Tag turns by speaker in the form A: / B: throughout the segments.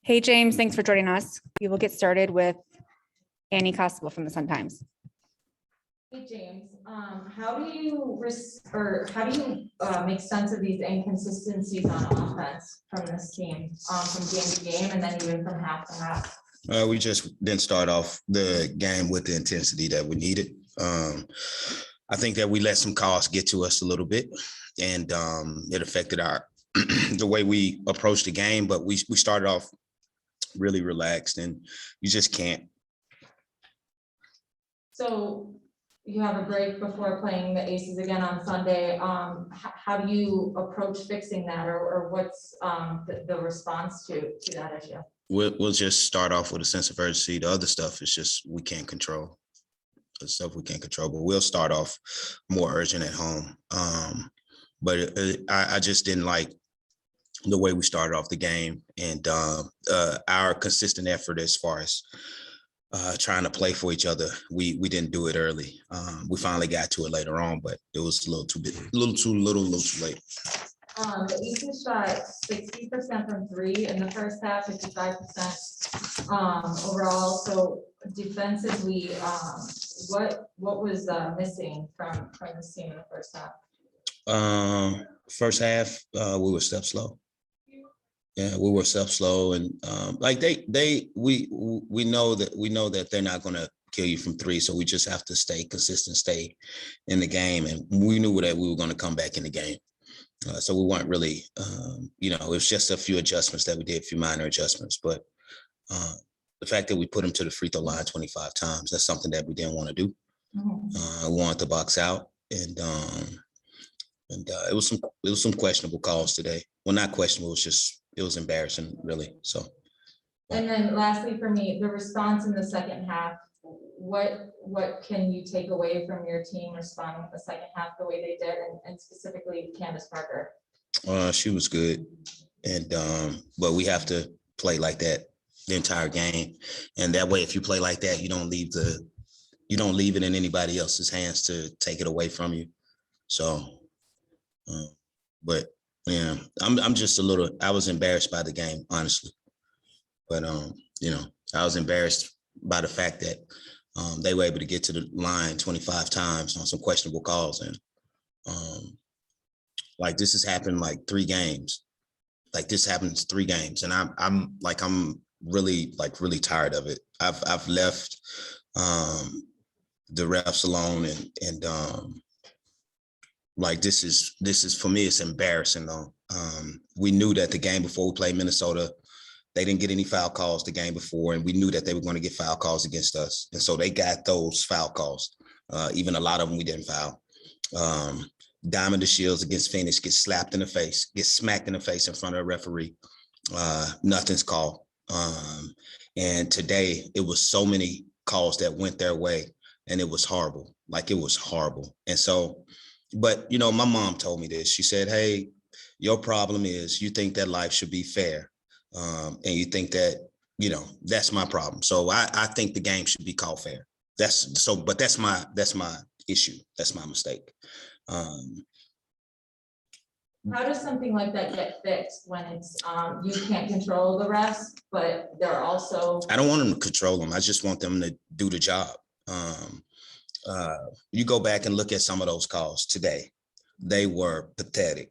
A: Hey, James, thanks for joining us. We will get started with Annie Constable from the Sun-Times.
B: Hey, James, how do you make sense of these inconsistencies on offense from this team, from game to game and then even from half to half?
C: We just didn't start off the game with the intensity that we needed. I think that we let some calls get to us a little bit, and it affected our the way we approached the game. But we started off really relaxed, and you just can't.
B: So you have a break before playing the Aces again on Sunday. How do you approach fixing that, or what's the response to that issue?
C: We'll just start off with a sense of urgency. The other stuff is just we can't control. The stuff we can't control, but we'll start off more urgent at home. But I just didn't like the way we started off the game, and our consistent effort as far as trying to play for each other. We didn't do it early. We finally got to it later on, but it was a little too late.
B: The Aces shot 60% from three in the first half, 55% overall. So defensively, what was missing from this team in the first half?
C: First half, we were step slow. Yeah, we were step slow, and like we know that they're not going to kill you from three, so we just have to stay consistent, stay in the game, and we knew that we were going to come back in the game. So we weren't really, it was just a few adjustments that we did, a few minor adjustments, but the fact that we put them to the free throw line 25 times, that's something that we didn't want to do.
B: Mm-hmm.
C: We wanted to box out, and it was some questionable calls today. Well, not questionable, it was embarrassing, really. So.
B: And then lastly for me, the response in the second half, what can you take away from your team responding the second half the way they did, and specifically Candace Parker?
C: She was good, and but we have to play like that the entire game, and that way, if you play like that, you don't leave it in anybody else's hands to take it away from you. So, but yeah, I'm just I was embarrassed by the game, honestly, but I was embarrassed by the fact that they were able to get to the line 25 times on some questionable calls, and like this has happened like 3 games. Like this happens 3 games, and I'm really tired of it. I've left the refs alone, and like this is for me, it's embarrassing though. We knew that the game before we played Minnesota, they didn't get any foul calls the game before, and we knew that they were going to get foul calls against us. And so they got those foul calls. Even a lot of them we didn't foul. Diamond DeShields against Phoenix gets smacked in the face in front of a referee. Nothing's called. And today it was so many calls that went their way, and it was horrible. Like it was horrible. And so, but my mom told me this. She said, "Hey, your problem is you think that life should be fair. And you think that, that's my problem. So I think the game should be called fair. But that's my issue. That's my mistake."
B: How does something like that get fixed when it's you can't control the refs, but they're also?
C: I don't want them to control them. I just want them to do the job. You go back and look at some of those calls today. They were pathetic.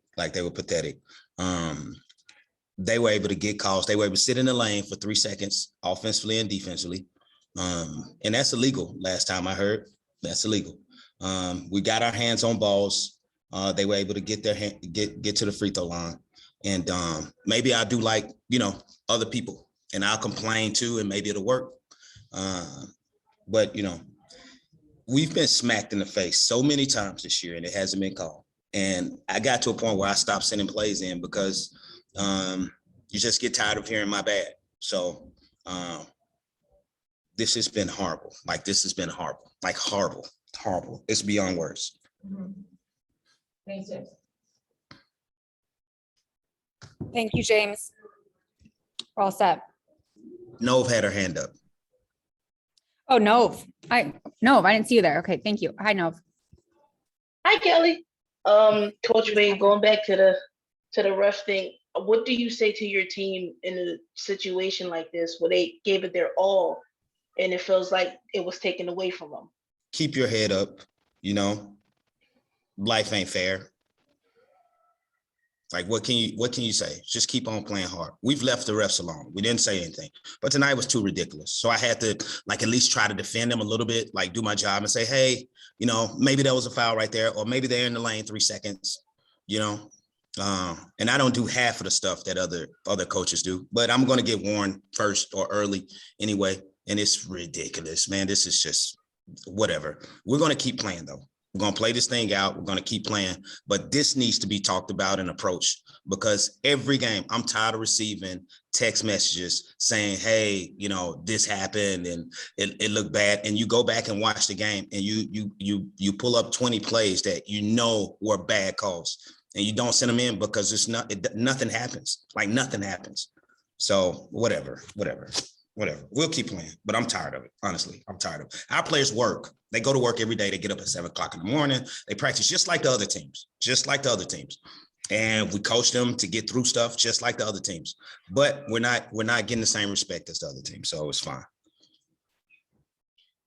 C: They were able to get calls. They were able to sit in the lane for 3 seconds, offensively and defensively. And that's illegal. Last time I heard, that's illegal. We got our hands on balls. They were able to get to the free throw line. And maybe I do like, other people, and I'll complain too, and maybe it'll work. But, we've been smacked in the face so many times this year, and it hasn't been called. And I got to a point where I stopped sending plays in because you just get tired of hearing my bad. So this has been horrible. Horrible. It's beyond words.
B: Mm-hmm. Thanks, James.
A: Thank you, James. We're all set.
C: Nove had her hand up.
A: Oh, Nove. I didn't see you there. Okay, thank you. Hi, Nove.
D: Hi, Kelly. Coach Wade, going back to the ref thing, what do you say to your team in a situation like this where they gave it their all and it feels like it was taken away from them?
C: Keep your head up, you know, life ain't fair. Like, what can you say? Just keep on playing hard. We've left the refs alone. We didn't say anything, but tonight was too ridiculous. So I had to like at least try to defend them a little bit, like do my job and say, hey, you know, maybe that was a foul right there, or maybe they're in the lane 3 seconds, you know. And I don't do half of the stuff that other coaches do, but I'm going to get warned first or early anyway. And it's ridiculous, man. This is just whatever. We're going to keep playing though. We're going to play this thing out. We're going to keep playing, but this needs to be talked about and approached, because every game I'm tired of receiving text messages saying, hey, you know, this happened and it looked bad. And you go back and watch the game and you pull up 20 plays that you know were bad calls and you don't send them in because nothing happens. Like nothing happens. So whatever. We'll keep playing, but I'm tired of it. Honestly, I'm tired of it. Our players work. They go to work every day. They get up at 7 o'clock in the morning. They practice just like the other teams, And we coach them to get through stuff just like the other teams. But we're not getting the same respect as the other teams. So it's fine.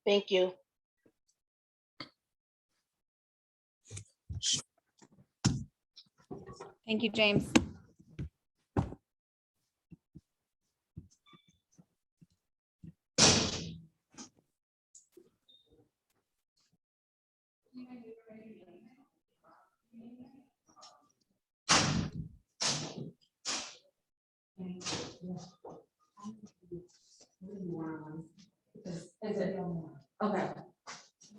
D: Thank you.
A: Thank you, James.
B: Is it? Okay.